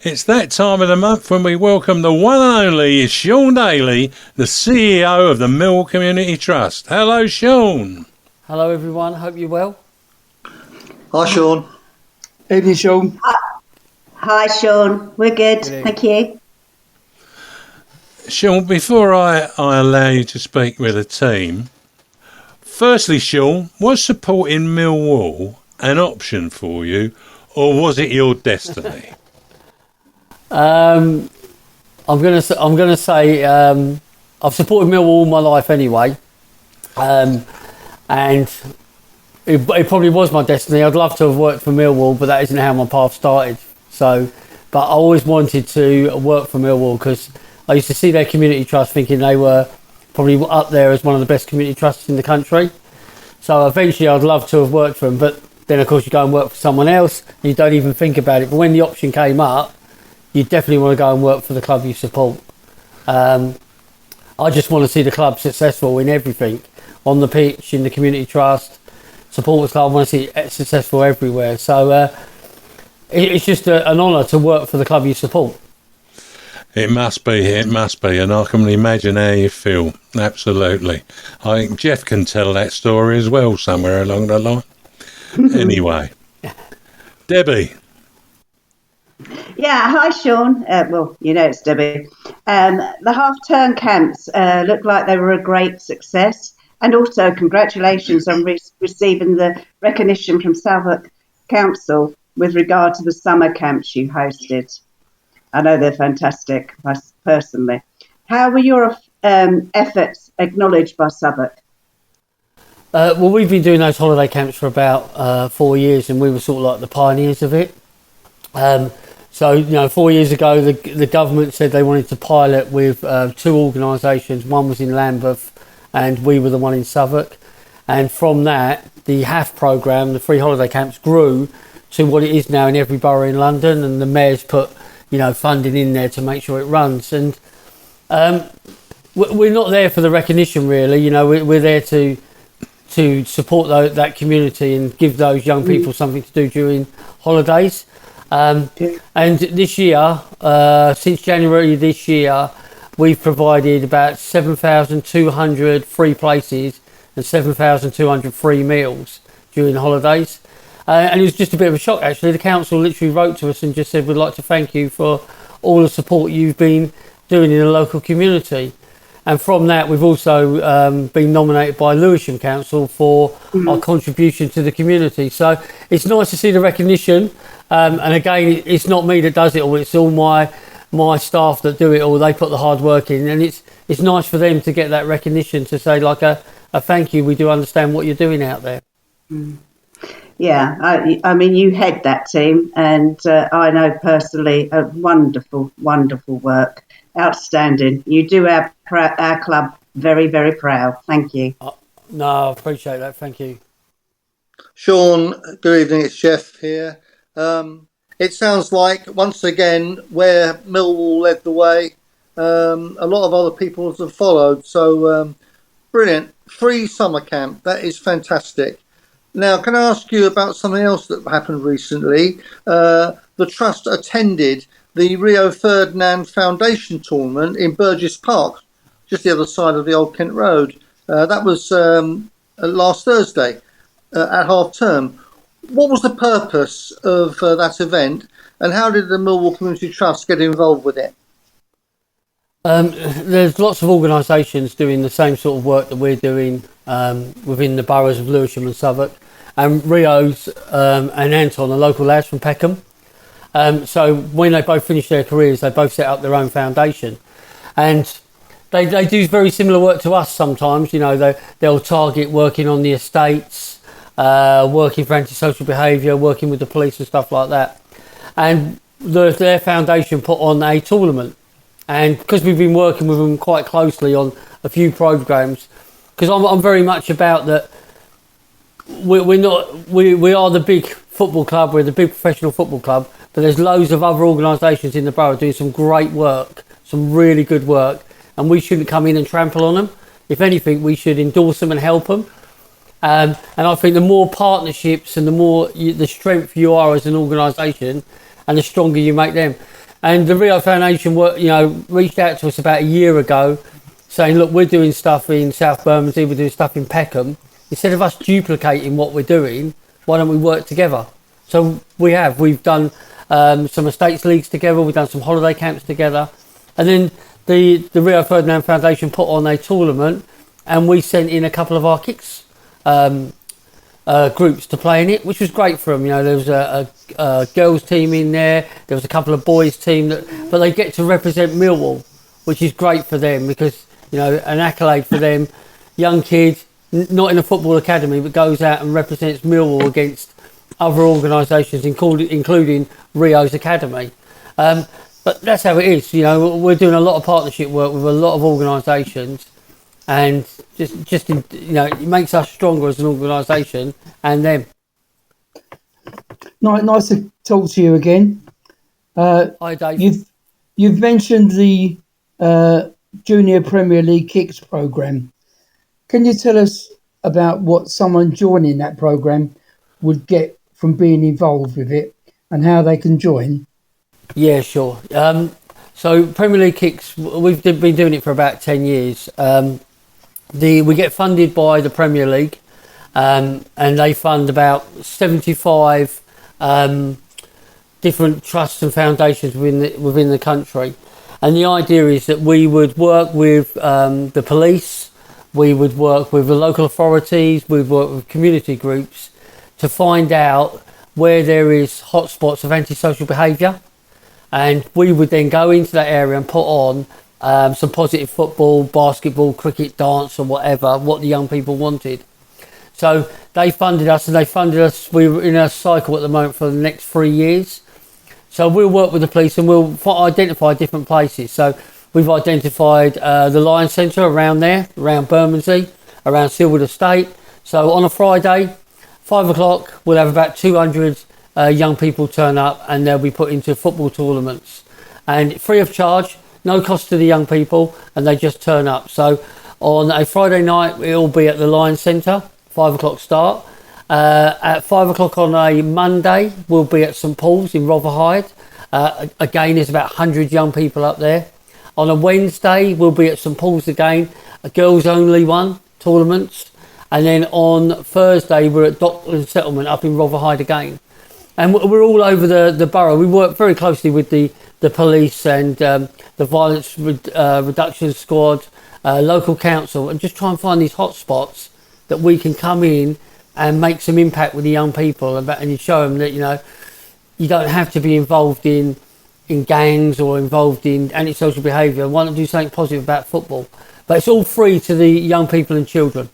It's that time of the month when we welcome the one and only Sean Daly, the CEO of the Millwall Community Trust. Hello, Sean. Hello, everyone. Hope you're well. Hi, Sean. Evening, Sean. Hi, Sean. We're good. Thank you. Sean, before I allow you to speak with the team, firstly, Sean, was supporting Millwall an option for you, or was it your destiny? I'm gonna say I've supported Millwall all my life anyway, and it probably was my destiny. I'd love to have worked for Millwall, but that isn't how my path started. So, but I always wanted to work for Millwall because I used to see their community trust, thinking they were probably up there as one of the best community trusts in the country. So eventually, I'd love to have worked for them, but then of course you go and work for someone else, and you don't even think about it. But when the option came up, you definitely want to go and work for the club you support. I just want to see the club successful in everything, on the pitch, in the community trust, supporters club. I want to see it successful everywhere. So it's just an honour to work for the club you support. It must be, and I can imagine how you feel. Absolutely. I think Jeff can tell that story as well somewhere along the line. Anyway, Debbie. Yeah, hi Sean. Well, you know it's Debbie. The half-term camps look like they were a great success, and also congratulations on receiving the recognition from Southwark Council with regard to the summer camps you hosted. I know they're fantastic, personally. How were your efforts acknowledged by Southwark? Well, we've been doing those holiday camps for about 4 years, and we were sort of like the pioneers of it. So, 4 years ago, the government said they wanted to pilot with two organisations. One was in Lambeth, and we were the one in Southwark. And from that, the HAF programme, the free holiday camps, grew to what it is now in every borough in London, and the mayor's put, funding in there to make sure it runs. And we're not there for the recognition, really. We're there to support that community and give those young people something to do during holidays. And this year, since January this year, we've provided about 7,200 free places and 7,200 free meals during the holidays. And it was just a bit of a shock, actually. The council literally wrote to us and just said, we'd like to thank you for all the support you've been doing in the local community. And from that, we've also been nominated by Lewisham Council for our contribution to the community. So it's nice to see the recognition. And again, it's not me that does it all. It's all my staff that do it all. They put the hard work in. And it's nice for them to get that recognition, to say like a thank you. We do understand what you're doing out there. Yeah, I mean, you head that team. And I know personally, a wonderful, wonderful work. Outstanding. You do our club very, very proud. Thank you. No, I appreciate that. Thank you. Sean, good evening. It's Jeff here. It sounds like, once again, where Millwall led the way, a lot of other people have followed. So, brilliant. Free summer camp. That is fantastic. Now, can I ask you about something else that happened recently? The Trust attended the Rio Ferdinand Foundation tournament in Burgess Park, just the other side of the Old Kent Road. That was last Thursday at half term. What was the purpose of that event, and how did the Millwall Community Trust get involved with it? There's lots of organisations doing the same sort of work that we're doing within the boroughs of Lewisham and Southwark. And Rio's and Anton are local lads from Peckham. So when they both finished their careers, they both set up their own foundation. And they do very similar work to us sometimes. They'll target working on the estates, working for antisocial behaviour, working with the police and stuff like that. And their foundation put on a tournament. And because we've been working with them quite closely on a few programmes, because I'm very much about that. We are the big football club. We're the big professional football club, but there's loads of other organisations in the borough doing some great work, some really good work, and we shouldn't come in and trample on them. If anything, we should endorse them and help them. And I think the more partnerships and the strength you are as an organisation, and the stronger you make them. And the Rio Foundation, reached out to us about a year ago, saying, "Look, we're doing stuff in South Bermondsey, we're doing stuff in Peckham. Instead of us duplicating what we're doing, why don't we work together?" So we've done some estates leagues together, we've done some holiday camps together, and then the Rio Ferdinand Foundation put on a tournament, and we sent in a couple of our kicks groups to play in it, which was great for them. There was a girls team in there was a couple of boys team, but they get to represent Millwall, which is great for them, because an accolade for them, young kid, not in a football academy, but goes out and represents Millwall against other organisations, including Rio's academy. But that's how it is. We're doing a lot of partnership work with a lot of organisations, and just it makes us stronger as an organisation and them. Nice to talk to you again. Hi, Dave. You've mentioned the Junior Premier League Kicks programme. Can you tell us about what someone joining that programme would get from being involved with it, and how they can join? Yeah, sure. So Premier League Kicks, we've been doing it for about 10 years. We get funded by the Premier League, and they fund about 75 different trusts and foundations within the country. And the idea is that we would work with the police, we would work with the local authorities, we'd work with community groups to find out where there is hotspots of antisocial behaviour. And we would then go into that area and put on some positive football, basketball, cricket, dance, or whatever, what the young people wanted. So they funded us, we're in a cycle at the moment for the next 3 years. So we'll work with the police and we'll identify different places. So we've identified the Lions Centre around there, around Bermondsey, around Silwood Estate. So on a Friday, 5 o'clock, we'll have about 200 young people turn up, and they'll be put into football tournaments. And free of charge, no cost to the young people, and they just turn up. So on a Friday night, it'll be at the Lions Centre, 5 o'clock start. At 5 o'clock on a Monday, we'll be at St Paul's in Rotherhithe. Again, there's about 100 young people up there. On a Wednesday, we'll be at St Paul's again, a girls only one, tournaments. And then on Thursday, we're at Dockland Settlement up in Rotherhithe again. And we're all over the borough. We work very closely with the police and the violence reduction squad, local council, and just try and find these hot spots that we can come in and make some impact with the young people, and show them that you don't have to be involved in gangs or involved in antisocial behaviour. Why not do something positive about football? But it's all free to the young people and children,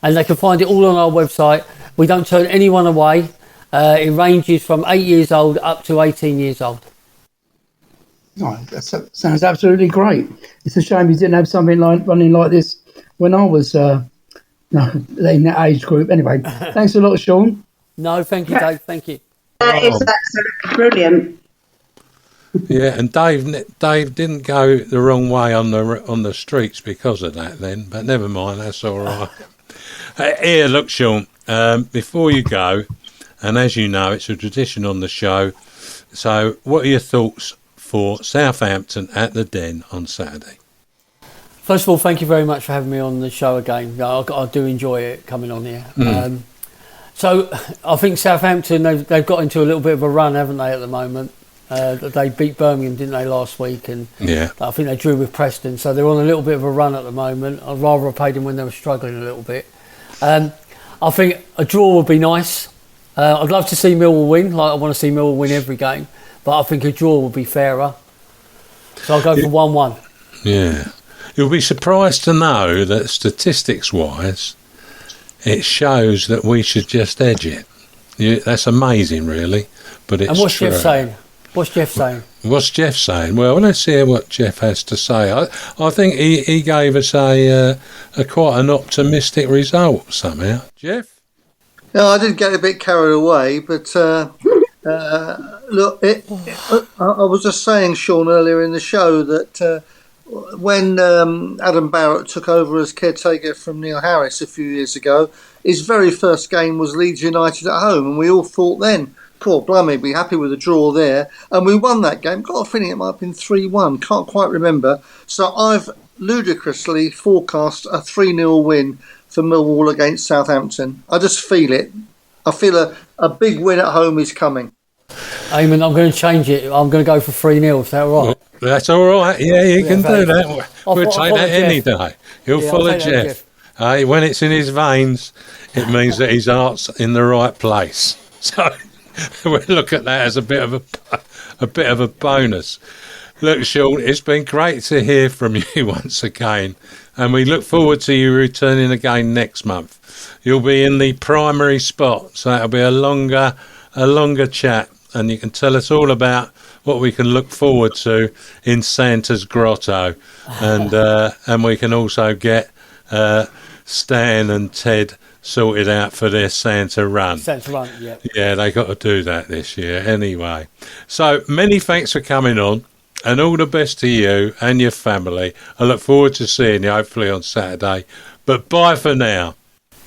and they can find it all on our website. We don't turn anyone away. It ranges from 8 years old up to 18 years old. Oh, that sounds absolutely great. It's a shame you didn't have something running like this when I was in that age group. Anyway, thanks a lot, Sean. No, thank you, Dave. Thank you. That is absolutely brilliant. Yeah, and Dave didn't go the wrong way on the streets because of that then, but never mind, that's all right. Here, look, Sean, before you go, and as you know, it's a tradition on the show, so what are your thoughts for Southampton at the Den on Saturday? First of all, thank you very much for having me on the show again. I do enjoy it coming on here. So I think Southampton, they've got into a little bit of a run, haven't they, at the moment? They beat Birmingham, didn't they, last week? And yeah, I think they drew with Preston, so they're on a little bit of a run at the moment. I'd rather have played them when they were struggling a little bit. I think a draw would be nice. I'd love to see Millwall win, like I want to see Millwall win every game, but I think a draw would be fairer. So I'll go for 1-1. Yeah. You'll be surprised to know that statistics-wise, it shows that we should just edge it. That's amazing, really, but it's And what's true. Jeff saying? What's Jeff saying? What's Jeff saying? Well, let's hear what Jeff has to say. I think he gave us a quite an optimistic result somehow. Jeff? No, I did get a bit carried away, but look, I was just saying, Sean, earlier in the show that when Adam Barrett took over as caretaker from Neil Harris a few years ago, his very first game was Leeds United at home, and we all thought then, poor blimey, be happy with a draw there. And we won that game. Got a feeling it might have been 3-1. Can't quite remember. So I've ludicrously forecast a 3-0 win for Millwall against Southampton. I just feel it. I feel a big win at home is coming. Eamon, I'm going to change it. I'm going to go for 3-0. Is that all right? That's all right. Yeah, you can do that. We'll take that any day. You'll follow Jeff. When it's in his veins, it means that his heart's in the right place. So we'll look at that as a bit of a bonus. Look, Sean, it's been great to hear from you once again, and we look forward to you returning again next month. You'll be in the primary spot, so it'll be a longer chat, and you can tell us all about what we can look forward to in Santa's Grotto, and we can also get Stan and Ted sorted out for their Santa run. Santa run, yeah. Yeah, they got to do that this year anyway. So many thanks for coming on, and all the best to you and your family. I look forward to seeing you hopefully on Saturday. But bye for now.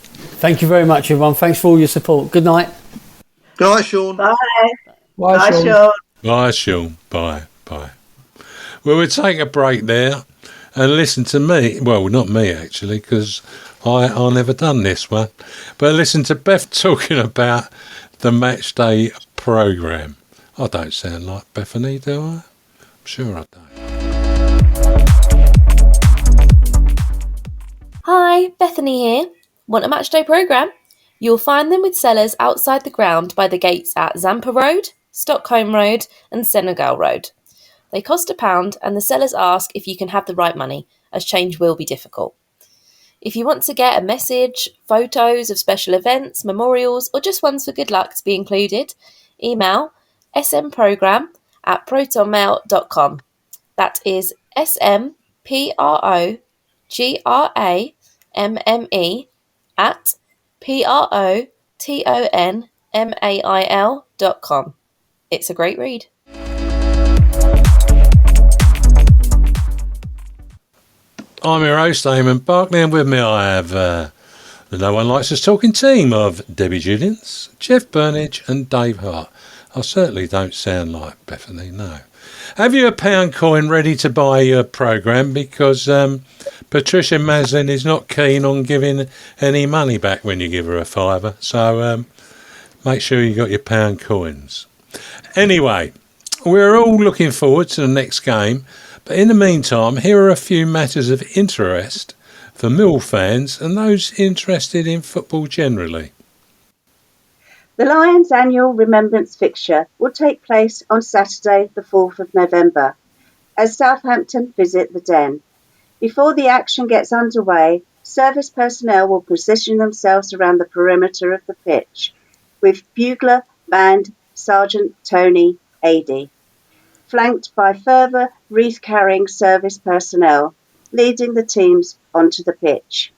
Thank you very much, everyone. Thanks for all your support. Good night. Good night, Sean. Bye. Bye, Sean. Sean. Bye, Sean. Bye. Well, we'll take a break there and listen to me. Well, not me, actually, because I never done this one. But listen to Beth talking about the match day programme. I don't sound like Bethany, do I? I'm sure I don't. Hi, Bethany here. Want a matchday programme? You'll find them with sellers outside the ground by the gates at Zampa Road, Stockholm Road and Senegal Road. They cost £1 and the sellers ask if you can have the right money, as change will be difficult. If you want to get a message, photos of special events, memorials or just ones for good luck to be included, email smprogram@protonmail.com. That is smprogramme@protonmail.com. It's a great read. I'm your host, Eamonn Barclay, and with me I have the No One Likes Us Talking team of Debbie Julians, Jeff Burnige and Dave Hart. I certainly don't sound like Bethany, no. Have you a £1 coin ready to buy your programme? Because Patricia Maslin is not keen on giving any money back when you give her a £5. So make sure you got your £1 coins. Anyway, we're all looking forward to the next game. But in the meantime, here are a few matters of interest for Mill fans and those interested in football generally. The Lions' annual remembrance fixture will take place on Saturday, the 4th of November, as Southampton visit the Den. Before the action gets underway, service personnel will position themselves around the perimeter of the pitch, with bugler, band, Sergeant Tony, AD, flanked by further wreath-carrying service personnel, leading the teams onto the pitch.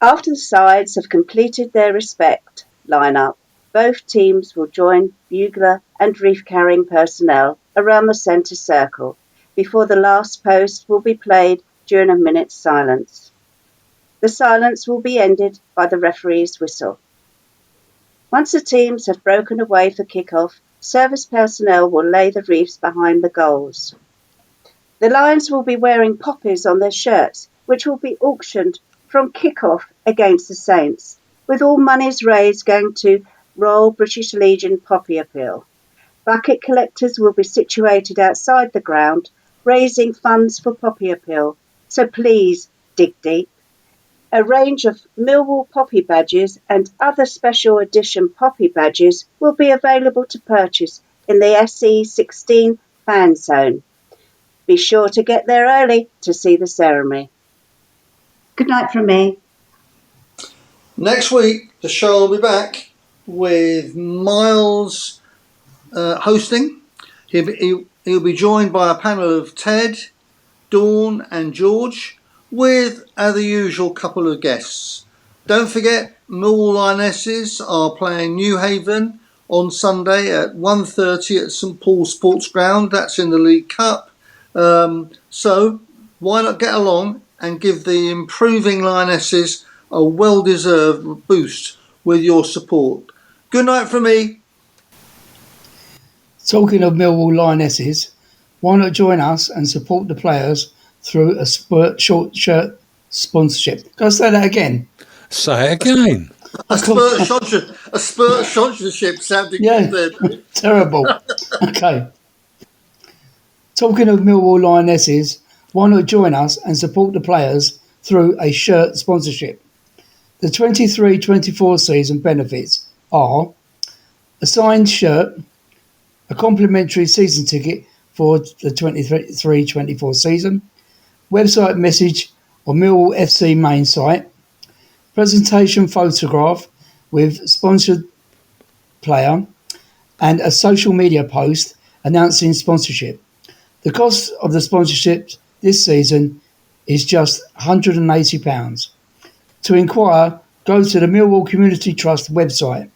After the sides have completed their respect line-up, both teams will join bugler and wreath-carrying personnel around the centre circle before the last post will be played during a minute's silence. The silence will be ended by the referee's whistle. Once the teams have broken away for kick-off, service personnel will lay the wreaths behind the goals. The Lions will be wearing poppies on their shirts, which will be auctioned from kick-off against the Saints, with all monies raised going to Royal British Legion Poppy Appeal. Bucket collectors will be situated outside the ground, raising funds for Poppy Appeal, so please dig deep. A range of Millwall Poppy badges and other special edition Poppy badges will be available to purchase in the SE16 fan zone. Be sure to get there early to see the ceremony. Good night from me. Next week, the show will be back with Miles hosting, He'll be joined by a panel of Ted, Dawn and George, with the usual couple of guests. Don't forget, Millwall Lionesses are playing New Haven on Sunday at 1:30 at St Paul's Sports Ground. That's in the League Cup. So why not get along and give the improving Lionesses a well-deserved boost with your support. Good night from me. Talking of Millwall Lionesses, why not join us and support the players through a short shirt sponsorship? Can I say that again? Say it again. A spurt sponsorship sounded good. Terrible. Okay. Talking of Millwall Lionesses, why not join us and support the players through a shirt sponsorship? The 23-24 season benefits are a signed shirt, a complimentary season ticket for the 23-24 season, website message on Millwall FC main site, presentation photograph with sponsored player, and a social media post announcing sponsorship. The cost of the sponsorship this season is just £180. To inquire, go to the Millwall Community Trust website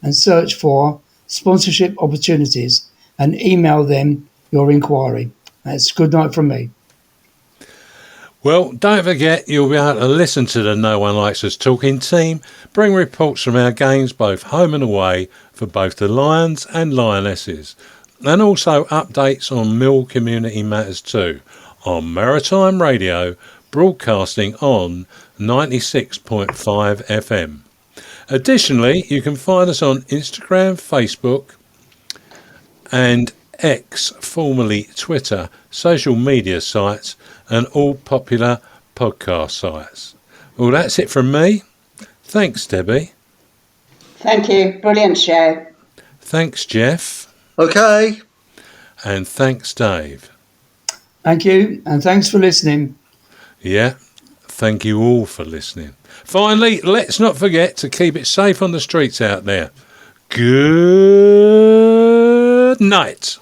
and search for sponsorship opportunities and email them your inquiry. That's good night from me. Well, don't forget you'll be able to listen to the No One Likes Us Talking team, bring reports from our games both home and away for both the Lions and Lionesses, and also updates on Mill Community Matters too, on Maritime Radio, broadcasting on 96.5 FM. Additionally, you can find us on Instagram, Facebook and X, formerly Twitter, social media sites and all popular podcast sites. Well, that's it from me. Thanks, Debbie. Thank you. Brilliant show. Thanks, Jeff. Okay. And thanks, Dave. Thank you, and thanks for listening. Yeah, thank you all for listening. Finally, let's not forget to keep it safe on the streets out there. Good night.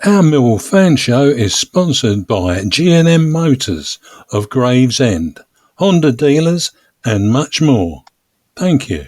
Our Millwall Fan Show is sponsored by G&M Motors of Gravesend, Honda dealers and much more. Thank you.